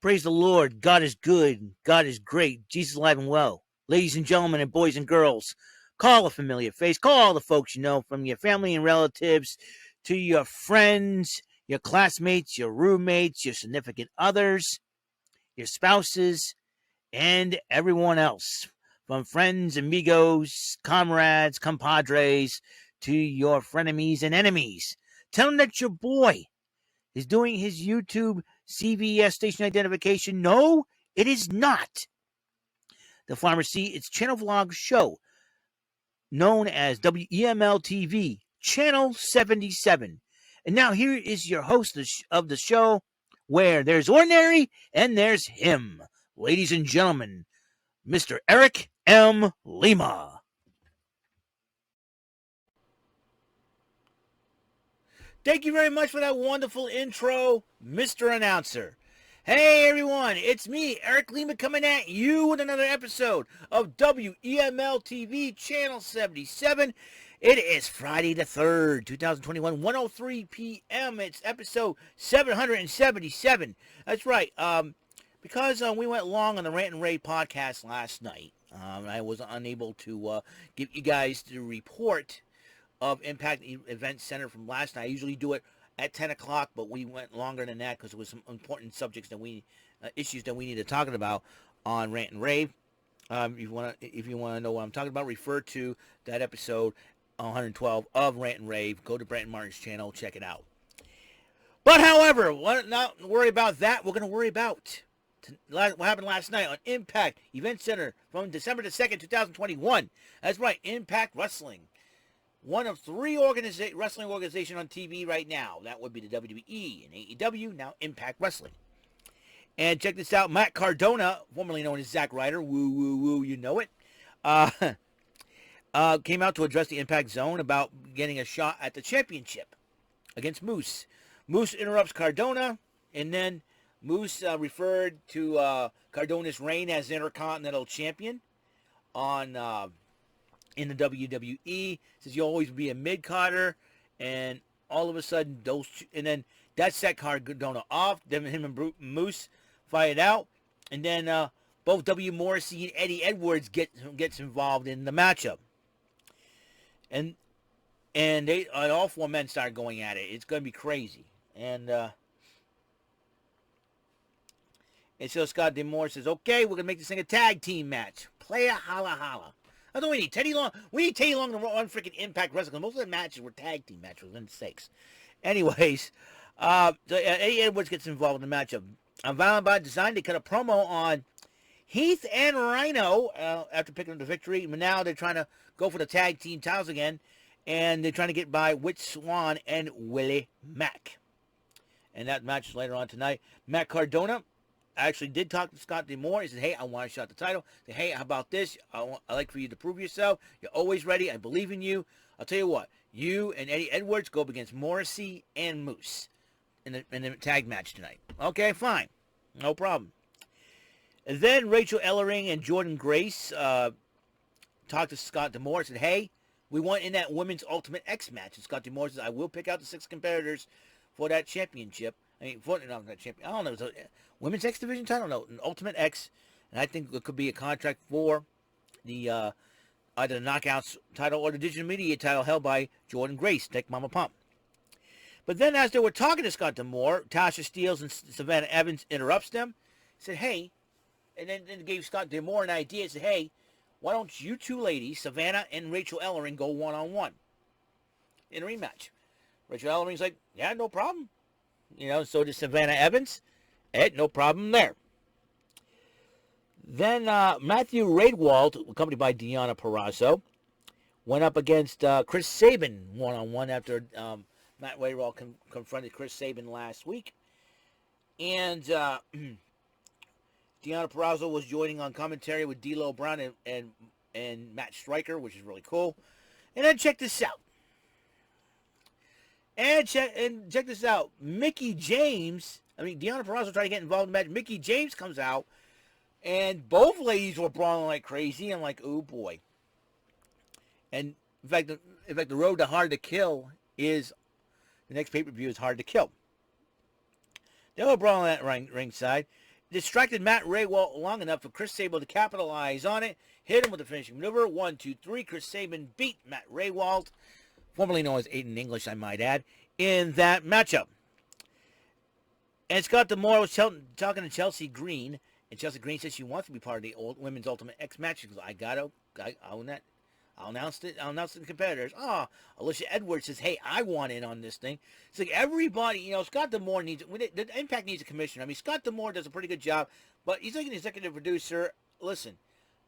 Praise the Lord. God is good. God is great. Jesus alive and well. Ladies and gentlemen and boys and girls, call a familiar face. Call all the folks you know, from your family and relatives to your friends, your classmates, your roommates, your significant others, your spouses, and everyone else. From friends, amigos, comrades, compadres, to your frenemies and enemies. Tell them that your boy is doing his YouTube CVS station identification. No, it is not. The Pharmacy, its channel vlog show, known as WEML-TV, Channel 77. And now here is your host of the show, where there's ordinary and there's him. Ladies and gentlemen, Mr. Eric M. Lima. Thank you very much for that wonderful intro, Mr. Announcer. Hey everyone, it's me, Eric Lima, coming at you with another episode of WEML-TV Channel 77. It is Friday the 3rd, 2021, 1:03 p.m. It's episode 777. That's right. Because we went long on the Rant and Rave podcast last night, I was unable to give you guys the report of Impact Event Center from last night. I usually do it at 10 o'clock, but we went longer than that because there was some important subjects that issues that we need to talk about on Rant and Rave. If you want to know what I'm talking about, refer to that episode 112 of Rant and Rave. Go to Brandon Martin's channel, check it out. But however, not worry about that. We're going to worry about what happened last night on Impact Event Center from December the 2nd, 2021. That's right, Impact Wrestling. One of three wrestling organizations on TV right now. That would be the WWE and AEW, now Impact Wrestling. And check this out. Matt Cardona, formerly known as Zack Ryder, woo, woo, woo, you know it, came out to address the Impact Zone about getting a shot at the championship against Moose. Moose interrupts Cardona, and then Moose referred to Cardona's reign as Intercontinental Champion in the WWE. Says you'll always be a mid-carder, and all of a sudden and then that set Cardona off. Then him and Moose fight out, and then both W. Morrissey and Eddie Edwards gets involved in the matchup, and all four men start going at it. It's going to be crazy, and so Scott D'Amore says, "Okay, we're going to make this thing a tag team match. Playa holla holla." That's what we need. Teddy Long. We need Teddy Long to run freaking Impact Wrestling. Most of the matches were tag team matches, for goodness sakes. Anyways, Eddie Edwards gets involved in the matchup. Violent by Design, they cut a promo on Heath and Rhino after picking up the victory. But now they're trying to go for the tag team titles again. And they're trying to get by Witch Swan and Willie Mack. And that match is later on tonight. Matt Cardona actually did talk to Scott D'Amore. He said, hey, I want to shot the title. He said, hey, how about this? I like for you to prove yourself. You're always ready. I believe in you. I'll tell you what. You and Eddie Edwards go up against Morrissey and Moose in the tag match tonight. Okay, fine. No problem. And then Rachel Ellering and Jordan Grace talked to Scott D'Amore and said, hey, we want in that Women's Ultimate X match. And Scott D'Amore says, I will pick out the 6 competitors for that championship. I don't know. It's a Women's X Division title? No, an Ultimate X. And I think it could be a contract for the either the Knockouts title or the Digital Media title held by Jordan Grace, Tech Mama Pump. But then as they were talking to Scott D'Amore, Tasha Steeles and Savannah Evans interrupts them. Said, hey, and then gave Scott D'Amore an idea. Said, hey, why don't you two ladies, Savannah and Rachel Ellering, go one-on-one in a rematch? Rachel Ellering's like, yeah, no problem. So does Savannah Evans. No problem there. Then Matthew Raidwald, accompanied by Deonna Purrazzo, went up against Chris Sabin one-on-one after Matt Raidwald confronted Chris Sabin last week. And Deonna Purrazzo was joining on commentary with D'Lo Brown and Matt Striker, which is really cool. And then check this out. And check this out. Mickie James, Deonna Purrazzo tried to get involved in the match. Mickie James comes out, and both ladies were brawling like crazy. I'm like, oh boy. And in fact, the road to Hard to Kill is the next pay-per-view is Hard to Kill. They were brawling at ringside. distracted Matt Raywell long enough for Chris Sable to capitalize on it. Hit him with the finishing maneuver. 1, 2, 3. Chris Sabin beat Matt Raywald, formerly known as Aiden English, I might add, in that matchup. And Scott D'Amore was talking to Chelsea Green, and Chelsea Green says she wants to be part of the Women's Ultimate X match. She goes, I own that. I'll announce it. I'll announce it to the competitors. Alicia Edwards says, hey, I want in on this thing. It's like everybody, Scott D'Amore needs, the Impact needs a commissioner. I mean, Scott D'Amore does a pretty good job, but he's like an executive producer. Listen,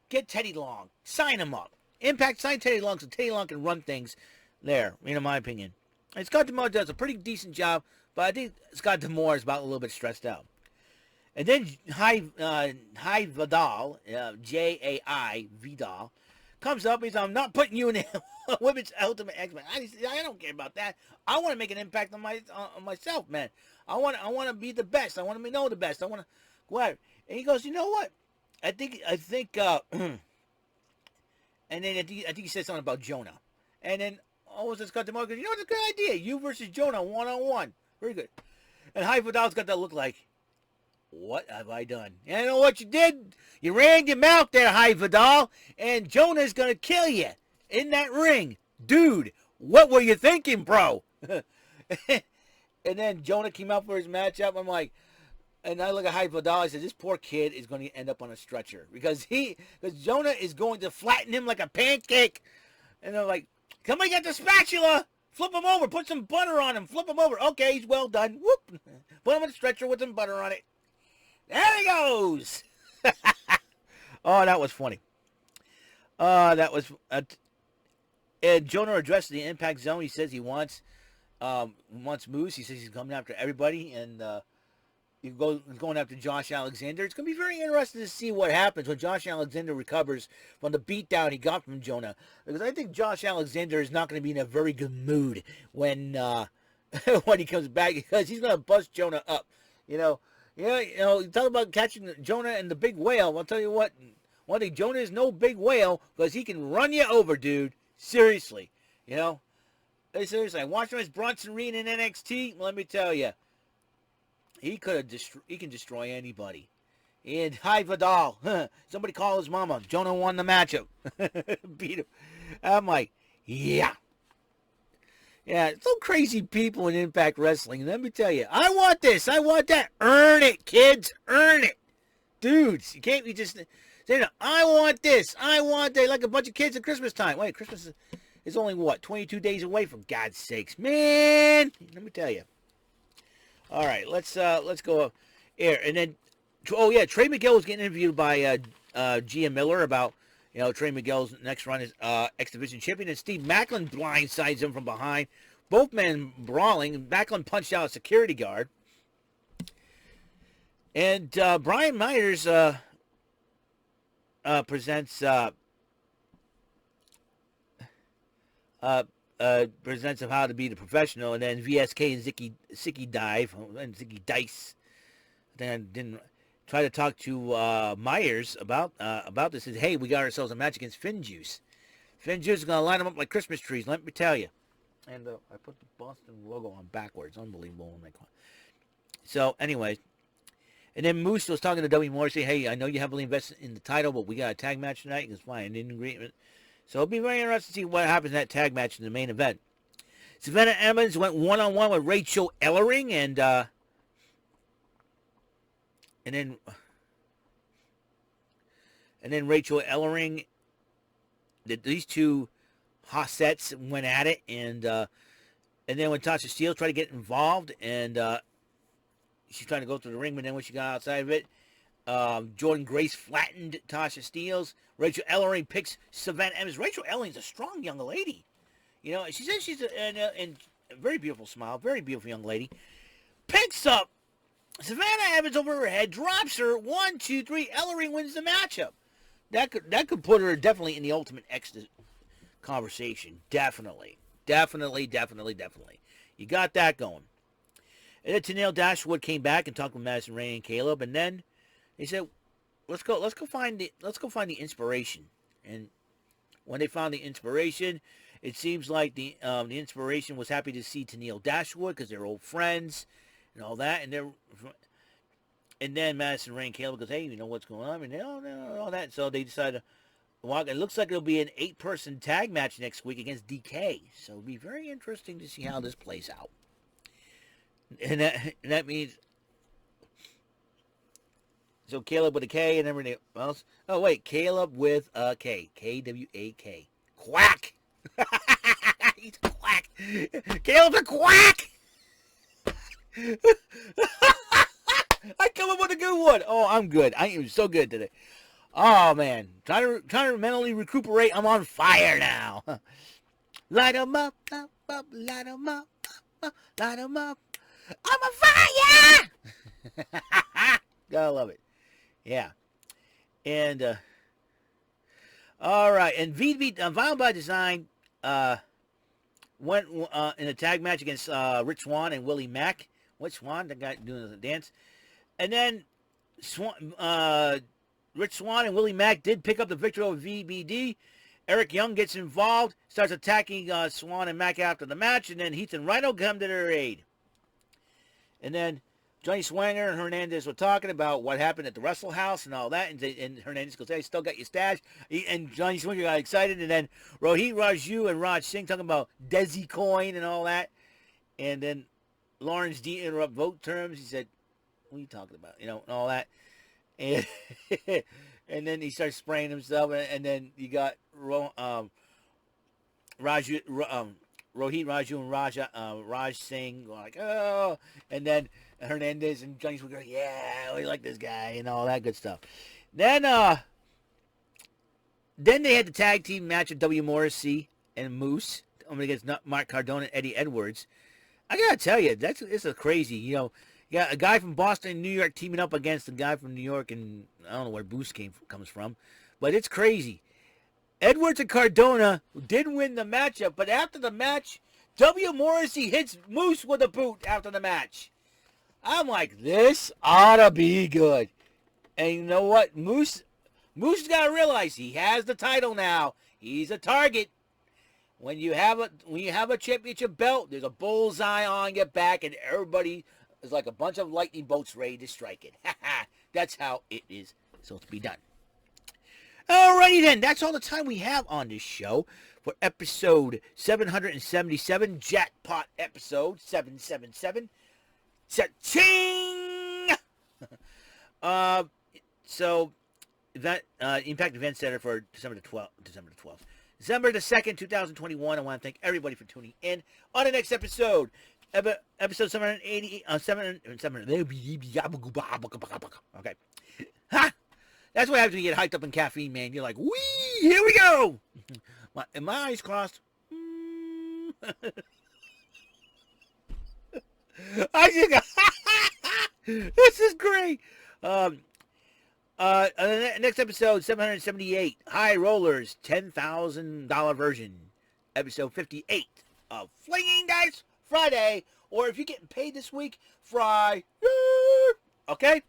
get Teddy Long. Sign him up. Impact, sign Teddy Long so Teddy Long can run things there, in my opinion. And Scott D'Amore does a pretty decent job, but I think Scott D'Amore is about a little bit stressed out. And then Jai Vidal, Jai Vidal, comes up. He's, I'm not putting you in the Women's Ultimate X-Men. I don't care about that. I want to make an impact on myself, man. I want to be the best. I want to know the best. I want to go out. And he goes, you know what? I think, and then I think he said something about Jonah. And then all of a sudden Scott D'Amore goes, you know what? It's a good idea. You versus Jonah, one-on-one. Very good. And Jai Vidal's got that look like, what have I done? And I know what you did. You ran your mouth there, Jai Vidal, and Jonah's going to kill you in that ring. Dude, what were you thinking, bro? And then Jonah came out for his matchup. I'm like, and I look at Jai Vidal. I said, this poor kid is going to end up on a stretcher because Jonah is going to flatten him like a pancake. And they're like, somebody get the spatula. Flip him over. Put some butter on him. Flip him over. Okay, he's well done. Whoop. Put him on a stretcher with some butter on it. There he goes. Oh, that was funny. That was... and Jonah addressed the Impact Zone. He says he wants Moose. He says he's coming after everybody. And he's going after Josh Alexander. It's going to be very interesting to see what happens when Josh Alexander recovers from the beatdown he got from Jonah. Because I think Josh Alexander is not going to be in a very good mood when when he comes back. Because he's going to bust Jonah up. You talk about catching Jonah and the big whale. I'll tell you what. One thing, Jonah is no big whale because he can run you over, dude. Seriously. Seriously. I watched him as Bronson Reed in NXT. Let me tell you. He can destroy anybody. And Jai Vidal. Somebody call his mama. Jonah won the matchup. Beat him. I'm like, yeah. Yeah, some crazy people in Impact Wrestling. Let me tell you, I want this. I want that. Earn it, kids. Earn it. Dudes, you can't be just saying, I want this. I want that. Like a bunch of kids at Christmas time. Wait, Christmas is only, 22 days away, for God's sakes. Man, let me tell you. All right, let's go up here. And then, Trey Miguel was getting interviewed by Gia Miller about, Trey Miguel's next run is X Division champion, and Steve Macklin blindsides him from behind. Both men brawling. Macklin punched out a security guard. And Brian Myers presents of how to be the professional, and then VSK and Zicky Dice. Then I didn't try to talk to Myers about this. Said, hey, we got ourselves a match against Finn Juice. Finn Juice is going to line them up like Christmas trees, let me tell you. And I put the Boston logo on backwards. Unbelievable. So, anyway. And then Moose was talking to W. Moore, saying, hey, I know you heavily invested in the title, but we got a tag match tonight. He goes, fine, in agreement. So it'll be very interesting to see what happens in that tag match in the main event. Savannah Evans went one-on-one with Rachel Ellering, and then Rachel Ellering, these two Hossettes went at it, and then when Tasha Steelz tried to get involved, and she's trying to go through the ring, but then when she got outside of it, Jordan Grace flattened Tasha Steelz. Rachel Ellering picks Savannah Evans. Rachel Ellering's a strong young lady. She says she's a very beautiful smile, very beautiful young lady. Picks up Savannah Evans over her head, drops her. 1, 2, 3. Ellering wins the matchup. That could put her definitely in the Ultimate X conversation. Definitely. You got that going. And then Tenille Dashwood came back and talked with Madison Ray and Caleb, and then they said, let's go find the inspiration. And when they found the inspiration, it seems like the inspiration was happy to see Tenille Dashwood because they're old friends and all that, and And then Madison Rain Caleb goes, hey, you know what's going on? And all that. So they decided to walk. It looks like it'll be an 8-person tag match next week against DK. So it'll be very interesting to see how this plays out. And that means, so Caleb with a K and everything else. Oh, wait, Caleb with a K. Kwak. Quack. He's a quack. Caleb's a quack. I come up with a good one. Oh, I'm good. I am so good today. Oh, man. Trying to mentally recuperate. I'm on fire now. Light 'em up, light 'em up, light 'em up. I'm on fire! Gotta love it. Yeah. And, all right. And Vinyl by Design went in a tag match against Rich Swann and Willie Mack. What Swan? The guy doing the dance. And then Rich Swann and Willie Mack did pick up the victory over VBD. Eric Young gets involved, starts attacking Swann and Mack after the match, and then Heath and Rhino come to their aid. And then Johnny Swanger and Hernandez were talking about what happened at the Wrestle House and all that, and Hernandez goes, hey, still got your stash. And Johnny Swanger got excited, and then Rohit Raju and Raj Singh talking about Desi Coin and all that. And then Lawrence D interrupt vote terms. He said, what are you talking about? You know, and all that. And and then he starts spraying himself, and then you got Rohit Raju and Raj Singh going like, oh, and then Hernandez and Johnny would go, yeah, we like this guy, and all that good stuff. Then they had the tag team match of W. Morrissey and Moose against Mark Cardona and Eddie Edwards. I gotta tell you, it's a crazy, you know. Yeah, a guy from Boston and New York teaming up against a guy from New York, and I don't know where Moose comes from, but it's crazy. Edwards and Cardona did win the matchup, but after the match, W. Morrissey hits Moose with a boot after the match. I'm like, this ought to be good. And you know what? Moose got to realize he has the title now. He's a target. When you have a championship belt, there's a bullseye on your back, and everybody is like a bunch of lightning bolts ready to strike it. That's how it is supposed to be done. Alrighty then, that's all the time we have on this show for episode 777, jackpot episode 777. Cha-ching! So that Impact Event Center for December the 12th. December the 2nd, 2021. I want to thank everybody for tuning in. On the next episode, episode 780, okay. Ha! That's what happens when you get hyped up in caffeine, man. You're like, wee, here we go. And my eyes crossed. I just got, this is great. Next episode, 778, High Rollers, $10,000 version. Episode 58 of Flinging Dice Friday. Or if you're getting paid this week, Friday. Okay?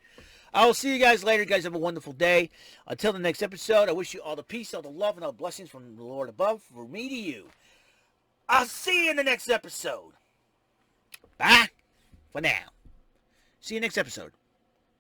I will see you guys later. You guys have a wonderful day. Until the next episode, I wish you all the peace, all the love, and all the blessings from the Lord above for me to you. I'll see you in the next episode. Bye for now. See you next episode.